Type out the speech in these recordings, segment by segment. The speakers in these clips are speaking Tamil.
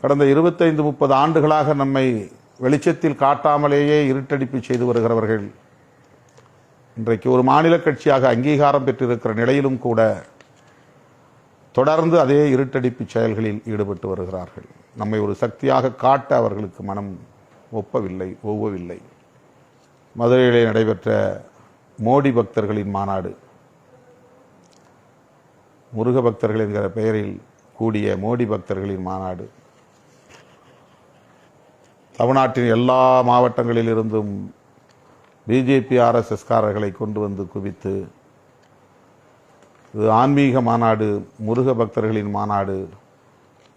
கடந்த 25-30 ஆண்டுகளாக நம்மை வெளிச்சத்தில் காட்டாமலேயே இருட்டடிப்பு செய்து வருகிறவர்கள் இன்றைக்கு ஒரு மாநில கட்சியாக அங்கீகாரம் பெற்றிருக்கிற நிலையிலும் கூட தொடர்ந்து அதே இருட்டடிப்பு செயல்களில் ஈடுபட்டு வருகிறார்கள். நம்மை ஒரு சக்தியாக காட்ட அவர்களுக்கு மனம் ஒவ்வவில்லை. மதுரையிலே நடைபெற்ற மோடி பக்தர்களின் மாநாடு, முருக பக்தர்கள் என்கிற பெயரில் கூடிய மோடி பக்தர்களின் மாநாடு தமிழ்நாட்டின் எல்லா மாவட்டங்களில் இருந்தும் பிஜேபி RSSகாரர்களை கொண்டு வந்து குவித்து, இது ஆன்மீக மாநாடு, முருக பக்தர்களின் மாநாடு,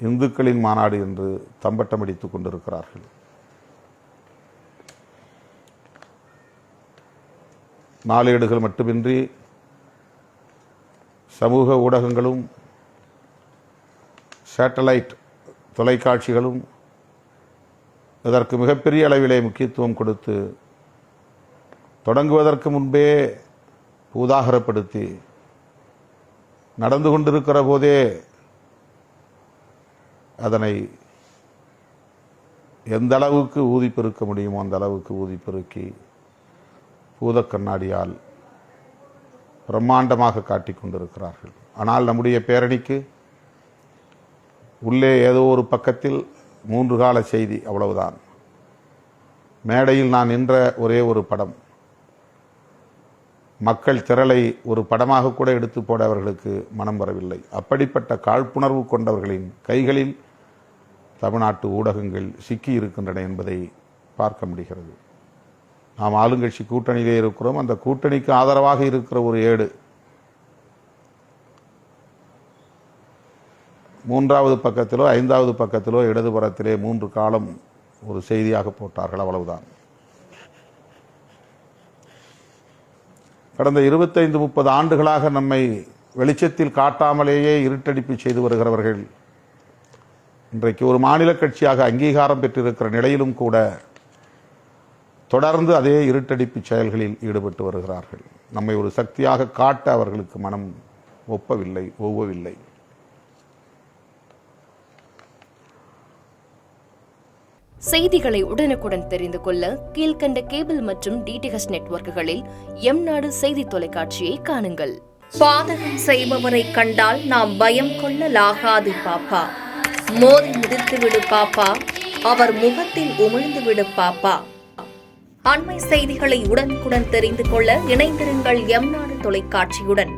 இந்துக்களின் மாநாடு என்று தம்பட்டமடித்துக் கொண்டிருக்கிறார்கள். நாளேடுகள் மட்டுமின்றி சமூக ஊடகங்களும் சேட்டலைட் தொலைக்காட்சிகளும் இதற்கு மிகப்பெரிய அளவிலே முக்கியத்துவம் கொடுத்து தொடங்குவதற்கு முன்பே உதாகரப்படுத்தி நடந்து கொண்டிருக்கிற போதே அதனை எந்த அளவுக்கு ஊதிப்பெருக்க முடியுமோ அந்த அளவுக்கு ஊதிப்பெருக்கி பூத கண்ணாடியால் பிரம்மாண்டமாக காட்டிக் கொண்டிருக்கிறார்கள். ஆனால் நம்முடைய பேரணிக்கு உள்ளே ஏதோ ஒரு பக்கத்தில் 3 கால செய்தி, அவ்வளவுதான். மேடையில் நான் நின்ற ஒரே ஒரு படம், மக்கள் திரளை ஒரு படமாக கூட எடுத்து போட அவர்களுக்கு மனம் வரவில்லை. அப்படிப்பட்ட காழ்ப்புணர்வு கொண்டவர்களின் கைகளில் தமிழ்நாட்டு ஊடகங்கள் சிக்கி இருக்கின்றன என்பதை பார்க்க முடிகிறது. நாம் ஆளுங்கட்சி கூட்டணியிலே இருக்கிறோம். அந்த கூட்டணிக்கு ஆதரவாக இருக்கிற ஒரு ஏடு 3வது பக்கத்திலோ 5வது பக்கத்திலோ இடதுபுறத்திலே 3 காலம் ஒரு செய்தியாக போட்டார்கள், அவ்வளவுதான். கடந்த 25-30 ஆண்டுகளாக நம்மை வெளிச்சத்தில் காட்டாமலேயே இருட்டடிப்பு செய்து வருகிறவர்கள் இன்றைக்கு ஒரு மாநில கட்சியாக அங்கீகாரம் பெற்றிருக்கிற நிலையிலும் கூட தொடர்ந்து அதே இருட்டடிப்பு செயல்களில் ஈடுபட்டு வருகிறார்கள். நம்மை ஒரு சக்தியாக காட்ட அவர்களுக்கு மனம் ஒவ்வவில்லை. செய்திகளை உடனுக்குடன் தெரிந்து கொள்ள கீழ்கண்ட கேபிள் மற்றும் DTH நெட்வொர்க்குகளில் எம்நாடு செய்தி தொலைக்காட்சியை காணுங்கள். பாதகம் செய்பவரை கண்டால் நாம் பயம் கொள்ளலாகாது பாப்பா. மோதி மிதித்துவிடு பாப்பா, அவர் முகத்தில் உமிழ்ந்துவிடு பாப்பா. அண்மை செய்திகளை உடனுக்குடன் தெரிந்து கொள்ள இணைந்திருங்கள் எம்நாடு தொலைக்காட்சியுடன்.